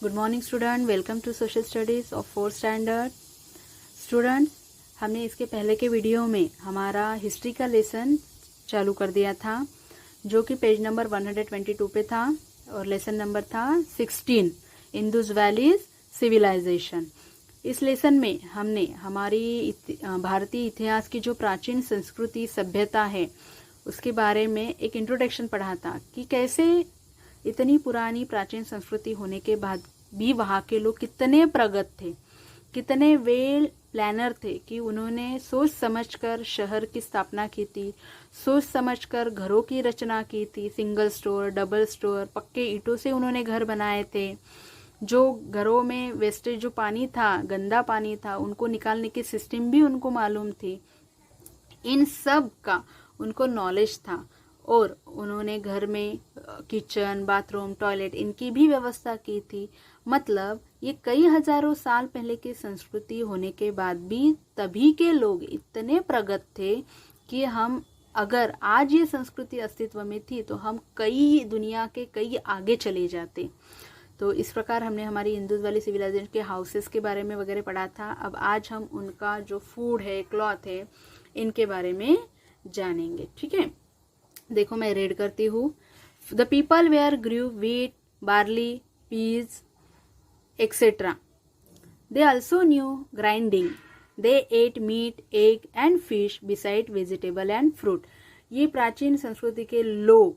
Good morning student, welcome to social studies of 4th standard. Student, हमने इसके पहले के वीडियो में हमारा हिस्ट्री का लेसन चालू कर दिया था, जो कि पेज नंबर 122 पे था और लेसन नंबर था 16, इंदुस वैलीज सिविलाइजेशन। इस लेसन में हमने हमारी भारतीय इतिहास की जो प्राचीन संस्कृति सभ्यता है उसके बारे में एक इंट्रोडक्शन पढ़ा था कि कैसे इतनी पुरानी प्राचीन संस्कृति होने के बाद भी वहाँ के लोग कितने प्रगत थे, कितने वेल प्लानर थे कि उन्होंने सोच समझकर शहर की स्थापना की थी, सोच समझकर घरों की रचना की थी। सिंगल स्टोर, डबल स्टोर, पक्के ईंटों से उन्होंने घर बनाए थे। जो घरों में वेस्टेज जो पानी था, गंदा पानी था, उनको निकालने की सिस्टम भी उनको मालूम थी। इन सब का उनको नॉलेज था और उन्होंने घर में किचन, बाथरूम, टॉयलेट इनकी भी व्यवस्था की थी। मतलब ये कई हजारों साल पहले की संस्कृति होने के बाद भी तभी के लोग इतने प्रगत थे कि हम अगर आज ये संस्कृति अस्तित्व में थी तो हम कई दुनिया के कई आगे चले जाते। तो इस प्रकार हमने हमारी इंदुस वैली सिविलाइजेशन के हाउसेस के बारे में वगैरह पढ़ा था। अब आज हम उनका जो फूड है, क्लॉथ है, इनके बारे में जानेंगे। ठीक है, देखो मैं रीड करती हूँ। The people were grew wheat, barley, peas etcetera. They also knew grinding. They ate meat, egg and fish beside vegetable and fruit. ये प्राचीन संस्कृति के लोग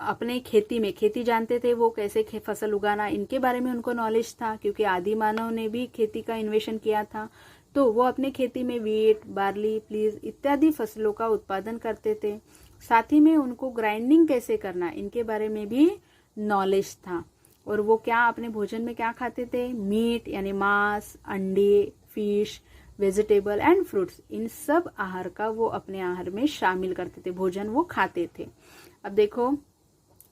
अपने खेती में, खेती जानते थे वो कैसे फसल उगाना, इनके बारे में उनको नॉलेज था क्योंकि आदि मानव ने भी खेती का इन्वेशन किया था। तो वो अपने खेती में व्हीट, बार्ली, पीज इत्यादि फसलों का उत्पादन करते थे। साथ ही में उनको ग्राइंडिंग कैसे करना इनके बारे में भी नॉलेज था। और वो क्या अपने भोजन में क्या खाते थे? मीट यानी मांस, अंडे, फिश, वेजिटेबल एंड फ्रूट्स, इन सब आहार का वो अपने आहार में शामिल करते थे, भोजन वो खाते थे। अब देखो,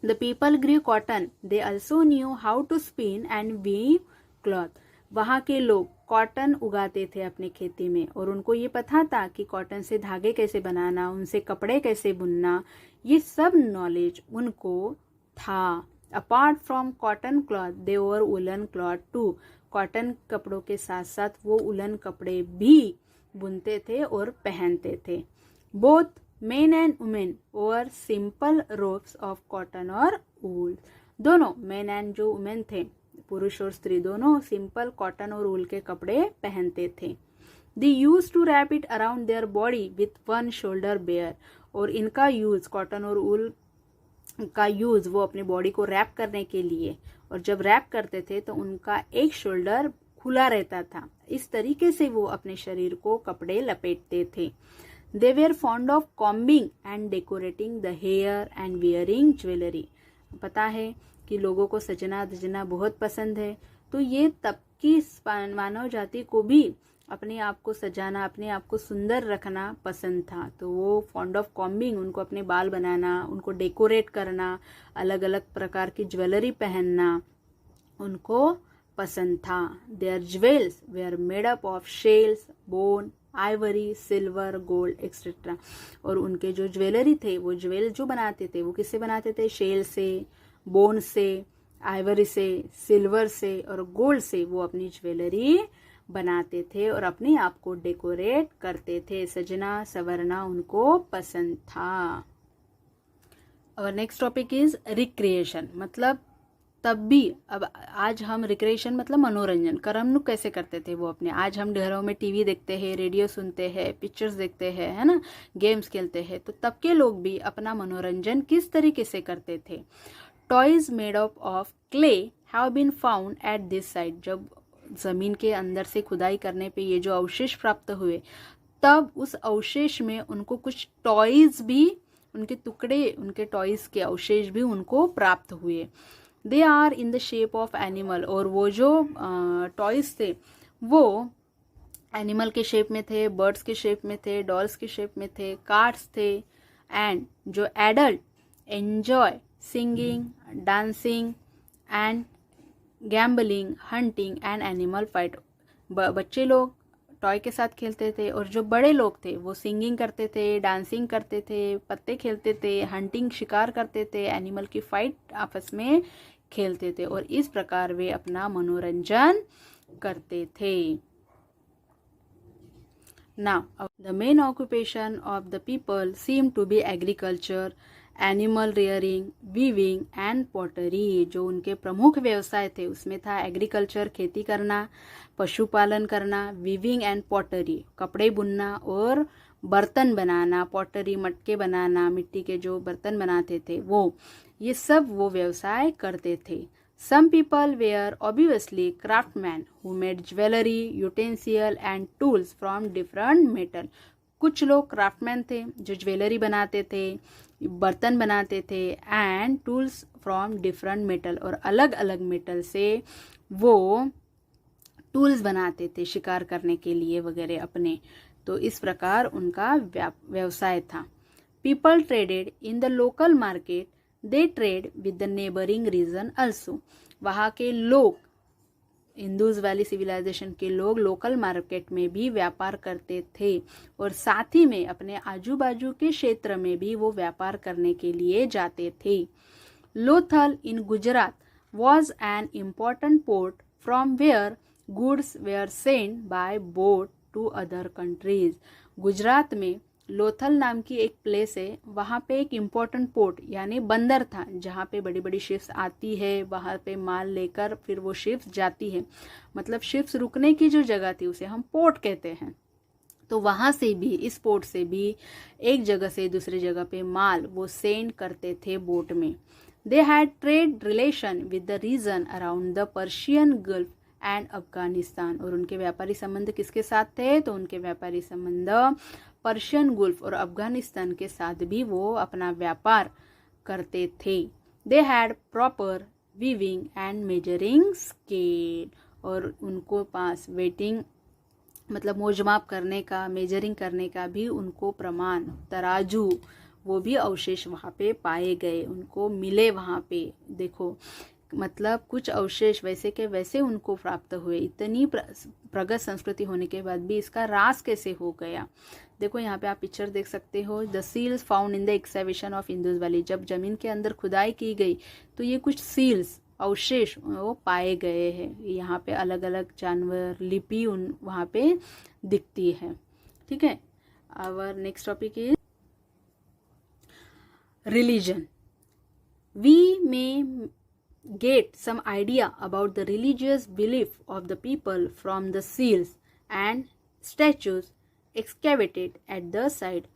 the people grew cotton, they also knew how to spin and weave cloth. वहाँ के लोग कॉटन उगाते थे अपने खेती में और उनको ये पता था कि कॉटन से धागे कैसे बनाना, उनसे कपड़े कैसे बुनना, ये सब नॉलेज उनको था। Apart from cotton cloth they wore woollen cloth too. Cotton कपड़ों के साथ साथ वो उलन कपड़े भी बुनते थे और पहनते थे। Both men and women over simple ropes of cotton और वूल। दोनों मेन एंड जो वुमेन थे, पुरुष और स्त्री दोनों, सिंपल कॉटन और वूल के कपड़े पहनते थे। They use to wrap it around their body with one shoulder bare. और इनका यूज, कॉटन और वूल का यूज वो अपने बॉडी को रैप करने के लिए, और जब रैप करते थे तो उनका एक शोल्डर खुला रहता था। इस तरीके से वो अपने शरीर को कपड़े लपेटते थे। They were fond of combing and decorating the hair and wearing jewellery. पता है कि लोगों को सजना धजना बहुत पसंद है, तो ये तब की मानव जाति को भी अपने आप को सजाना, अपने आप को सुंदर रखना पसंद था। तो वो फॉन्ड ऑफ कॉम्बिंग, उनको अपने बाल बनाना, उनको डेकोरेट करना, अलग अलग प्रकार की ज्वेलरी पहनना उनको पसंद था। Their jewels were made up of shells, bone, ivory, silver, gold etcetera. और उनके जो ज्वेलरी थे, वो ज्वेल जो बनाते थे वो किससे बनाते थे? शेल से, बोन से, आइवरी से, सिल्वर से और गोल्ड से वो अपनी ज्वेलरी बनाते थे और अपने आप को डेकोरेट करते थे। सजना संवरना उनको पसंद था। और नेक्स्ट टॉपिक इज रिक्रिएशन। मतलब तब भी, अब आज हम रिक्रिएशन मतलब मनोरंजन, कर्म कैसे करते थे वो अपने। आज हम घरों में टीवी देखते हैं, रेडियो सुनते हैं, पिक्चर्स देखते हैं, है ना, गेम्स खेलते हैं। तो तब के लोग भी अपना मनोरंजन किस तरीके से करते थे? Toys made up of clay have been found at this site. जब जमीन के अंदर से खुदाई करने पे ये जो अवशेष प्राप्त हुए, तब उस अवशेष में उनको कुछ टॉयज भी, उनके टुकड़े, उनके टॉयज के अवशेष भी उनको प्राप्त हुए। They are in the shape of animal. और वो जो टॉयज थे वो एनिमल के शेप में थे, बर्ड्स के शेप में थे, डॉल्स के शेप में थे, कार्ड्स थे। एंड जो adult enjoy singing, dancing and gambling, hunting and animal fight. बच्चे लोग टॉय के साथ खेलते थे और जो बड़े लोग थे वो सिंगिंग करते थे, डांसिंग करते थे, पत्ते खेलते थे, हंटिंग शिकार करते थे, एनिमल की फाइट आपस में खेलते थे और इस प्रकार वे अपना मनोरंजन करते थे। Now, the main occupation of the people seemed to be agriculture, animal rearing, weaving and pottery. जो उनके प्रमुख व्यवसाय थे उसमें था एग्रीकल्चर, खेती करना, पशुपालन करना, वीविंग एंड पॉटरी, कपड़े बुनना और बर्तन बनाना, पॉटरी मटके बनाना, मिट्टी के जो बर्तन बनाते थे वो, ये सब वो व्यवसाय करते थे। Some people were obviously craftsmen who made jewelry, utensil and tools from different metal. कुछ लोग क्राफ्टमैन थे जो ज्वेलरी बनाते थे, बर्तन बनाते थे, and tools from different metal, और अलग अलग मेटल से वो टूल्स बनाते थे शिकार करने के लिए वगैरह अपने। तो इस प्रकार उनका व्यवसाय था। People traded in the local market, they trade with the neighbouring region also. वहाँ के लोग, इंदुज वैली सिविलाइजेशन के लोग लोकल मार्केट में भी व्यापार करते थे और साथ ही में अपने आजू बाजू के क्षेत्र में भी वो व्यापार करने के लिए जाते थे। Lothal in Gujarat was an important port from where goods were sent by boat to other countries. Gujarat में लोथल नाम की एक प्लेस है, वहाँ पे एक इम्पोर्टेंट पोर्ट यानी बंदर था जहाँ पे बड़ी बड़ी शिप्स आती है, वहाँ पे माल लेकर फिर वो शिप्स जाती है, मतलब शिप्स रुकने की जो जगह थी उसे हम पोर्ट कहते हैं। तो वहाँ से भी, इस पोर्ट से भी एक जगह से दूसरी जगह पे माल वो सेंड करते थे बोट में। They had trade relation with the region around the Persian gulf and Afghanistan. और उनके व्यापारी संबंध किसके साथ थे? तो उनके व्यापारी संबंध पर्शियन गुल्फ और अफगानिस्तान के साथ भी वो अपना व्यापार करते थे। They had proper weaving and measuring scale, और उनको पास वेटिंग मतलब मोजमाप करने का, मेजरिंग करने का भी उनको प्रमाण, तराजू, वो भी अवशेष वहाँ पे पाए गए, उनको मिले वहाँ पे। देखो मतलब कुछ अवशेष वैसे के वैसे उनको प्राप्त हुए। इतनी प्रगत संस्कृति होने के बाद भी इसका ह्रास कैसे हो गया? देखो यहाँ पे आप पिक्चर देख सकते हो, the seals found in the excavation of Indus valley. जब जमीन के अंदर खुदाई की गई तो ये कुछ सील्स, अवशेष वो पाए गए हैं। यहाँ पे अलग अलग जानवर, लिपि वहाँ पे दिखती है। ठीक है, our next topic is religion. We may get some idea about the religious belief of the people from the seals and statues excavated at the site.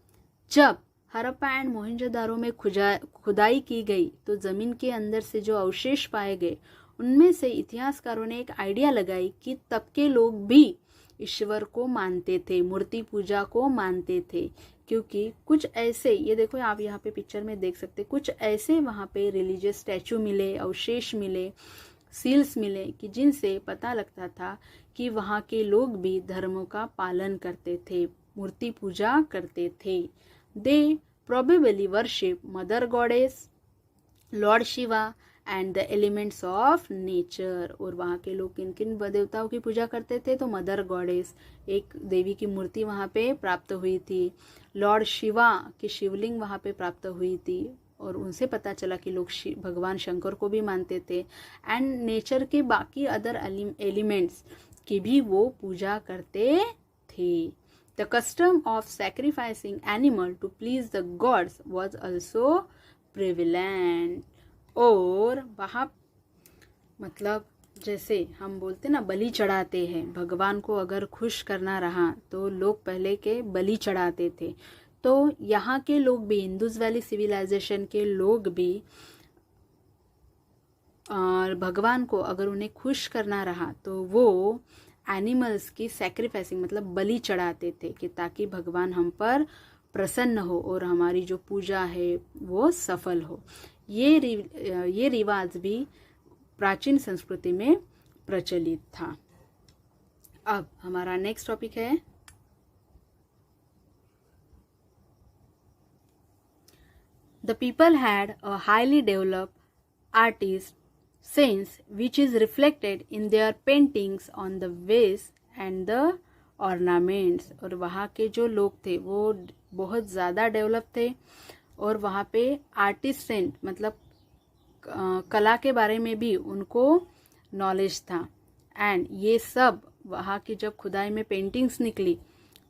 जब हड़प्पा एंड मोहनजोदारो में खुदाई की गई तो जमीन के अंदर से जो अवशेष पाए गए उनमें से इतिहासकारों ने एक आइडिया लगाई कि तब के लोग भी ईश्वर को मानते थे, मूर्ति पूजा को मानते थे, क्योंकि कुछ ऐसे, ये देखो आप यहाँ पे पिक्चर में देख सकते, कुछ ऐसे वहाँ पे रिलीजियस स्टैचू मिले, अवशेष मिले, सील्स मिले कि जिनसे पता लगता था कि वहाँ के लोग भी धर्मों का पालन करते थे, मूर्ति पूजा करते थे। They probably worship mother goddess, Lord Shiva and the elements of nature. और वहाँ के लोग किन किन देवताओं की पूजा करते थे? तो मदर गॉडेस, एक देवी की मूर्ति वहाँ पे प्राप्त हुई थी, लॉर्ड शिवा की शिवलिंग वहाँ पे प्राप्त हुई थी, और उनसे पता चला कि लोग भगवान शंकर को भी मानते थे, एंड नेचर के बाकी अदर एलिमेंट्स की भी वो पूजा करते थे। The custom of sacrificing animal to please the gods was also prevalent. और वहाँ मतलब जैसे हम बोलते ना बलि चढ़ाते हैं, भगवान को अगर खुश करना रहा तो लोग पहले के बलि चढ़ाते थे। तो यहाँ के लोग भी, इंदुज वैली सिविलाइजेशन के लोग भी और भगवान को अगर उन्हें खुश करना रहा तो वो एनिमल्स की सैक्रिफाइसिंग मतलब बलि चढ़ाते थे कि ताकि भगवान हम पर प्रसन्न हो और हमारी जो पूजा है वो सफल हो। ये रिवाज भी प्राचीन संस्कृति में प्रचलित था। अब हमारा नेक्स्ट टॉपिक है the people had a highly developed artist sense which is reflected in their paintings on the vase and the ornaments. और वहाँ के जो लोग थे वो बहुत ज़्यादा डेवलप थे और वहाँ पे आर्टिस्ट सेंट मतलब कला के बारे में भी उनको नॉलेज था। एंड ये सब वहाँ की जब खुदाई में पेंटिंग्स निकली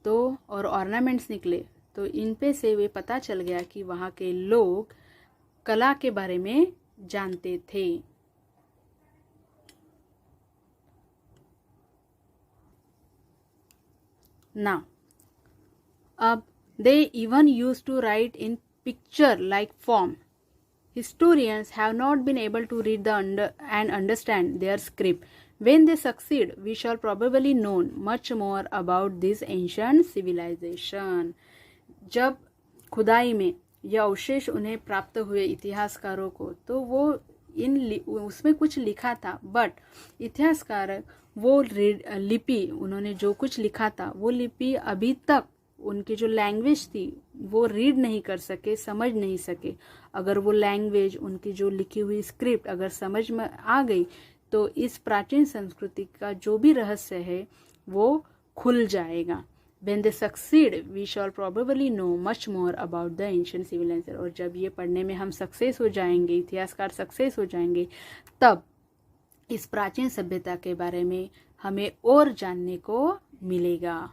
तो और ऑर्नामेंट्स निकले तो इन पे से वे पता चल गया कि वहाँ के लोग कला के बारे में जानते थे। ना अब they even used to write in picture like form. Historians have not been able to read and understand their script. When they succeed, we shall probably know much more about this ancient civilization. जब खुदाई में ये अवशेष उन्हें प्राप्त हुए इतिहासकारों को, तो वो उसमें कुछ लिखा था, बट इतिहासकार वो लिपि उन्होंने जो कुछ लिखा था वो लिपि अभी तक उनकी जो लैंग्वेज थी वो रीड नहीं कर सके, समझ नहीं सके। अगर वो लैंग्वेज, उनकी जो लिखी हुई स्क्रिप्ट अगर समझ में आ गई तो इस प्राचीन संस्कृति का जो भी रहस्य है वो खुल जाएगा। When they succeed, we shall probably know much more about the ancient civilization. और जब ये पढ़ने में हम सक्सेस हो जाएंगे, इतिहासकार सक्सेस हो जाएंगे, तब इस प्राचीन सभ्यता के बारे में हमें और जानने को मिलेगा।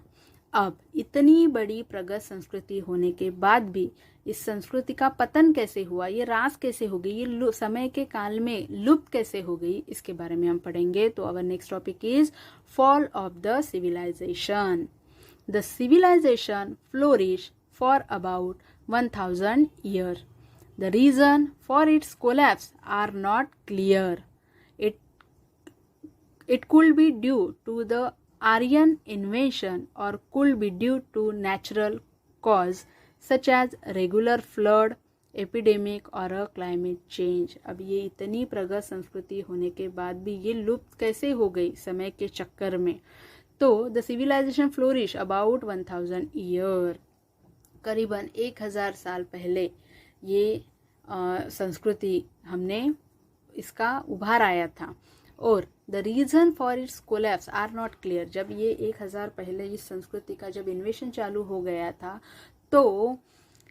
अब इतनी बड़ी प्रगत संस्कृति होने के बाद भी इस संस्कृति का पतन कैसे हुआ, ये रास कैसे हो गई, ये समय के काल में लुप्त कैसे हो गई, इसके बारे में हम पढ़ेंगे। तो our next topic is fall of the civilisation. The civilisation flourish for about 1000 years. The reason for its collapse are not clear. It could be due to the Aryan invasion or could be due to natural cause such as regular flood, epidemic or a climate change. अब ये इतनी प्रगत संस्कृति होने के बाद भी ये लुप्त कैसे हो गई समय के चक्कर में। तो the civilisation flourish about 1000 years. करीबन 1000 साल पहले ये संस्कृति हमने इसका उभार आया था। और the reason for its collapse are not clear. जब ये 1000 पहले इस संस्कृति का जब इन्वेशन चालू हो गया था तो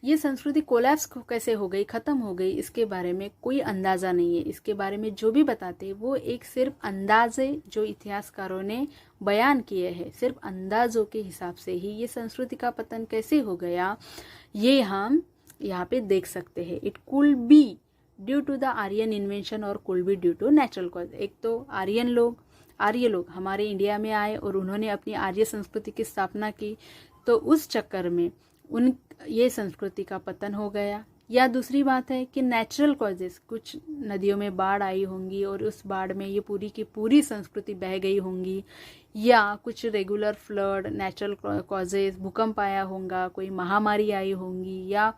ये संस्कृति कोलैप्स कैसे हो गई, ख़त्म हो गई, इसके बारे में कोई अंदाज़ा नहीं है। इसके बारे में जो भी बताते वो एक सिर्फ अंदाजे जो इतिहासकारों ने बयान किए हैं, सिर्फ अंदाज़ों के हिसाब से ही ये संस्कृति का पतन कैसे हो गया ये हम यहाँ पे देख सकते हैं। It could be due to the Aryan invention और could be due to natural cause. एक तो आर्य लोग हमारे इंडिया में आए और उन्होंने अपनी आर्य संस्कृति की स्थापना की, तो उस चक्कर में ये संस्कृति का पतन हो गया। या दूसरी बात है कि नेचुरल कॉजेस, कुछ नदियों में बाढ़ आई होंगी और उस बाढ़ में ये पूरी की पूरी संस्कृति बह गई होंगी, या कुछ रेगुलर फ्लड, नेचुरल कॉजेस, भूकंप आया होगा, कोई महामारी आई होंगी, या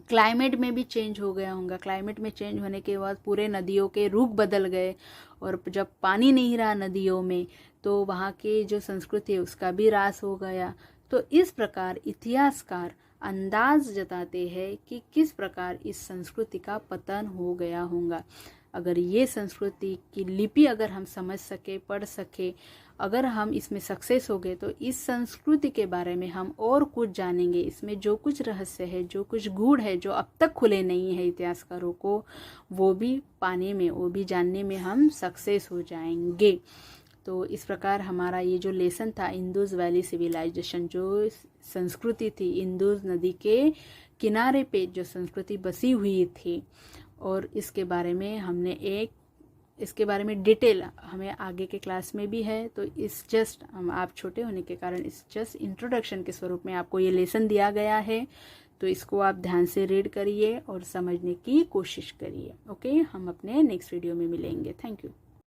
क्लाइमेट में भी चेंज हो गया होगा। क्लाइमेट में चेंज होने के बाद पूरे नदियों के रुख बदल गए और जब पानी नहीं रहा नदियों में तो वहाँ के जो संस्कृति है उसका भी ह्रास हो गया। तो इस प्रकार इतिहासकार अंदाज जताते हैं कि किस प्रकार इस संस्कृति का पतन हो गया होगा। अगर ये संस्कृति की लिपि अगर हम समझ सके, पढ़ सके, अगर हम इसमें सक्सेस हो गए तो इस संस्कृति के बारे में हम और कुछ जानेंगे। इसमें जो कुछ रहस्य है, जो कुछ गूढ़ है, जो अब तक खुले नहीं है इतिहासकारों को, वो भी पाने में, वो भी जानने में हम सक्सेस हो जाएंगे। तो इस प्रकार हमारा ये जो लेसन था इंदुज़ वैली सिविलाइजेशन, जो संस्कृति थी इंदुज़ नदी के किनारे पे जो संस्कृति बसी हुई थी, और इसके बारे में इसके बारे में डिटेल हमें आगे के क्लास में भी है। तो आप छोटे होने के कारण इस जस्ट इंट्रोडक्शन के स्वरूप में आपको ये लेसन दिया गया है। तो इसको आप ध्यान से रीड करिए और समझने की कोशिश करिए। ओके, हम अपने नेक्स्ट वीडियो में मिलेंगे। Thank you.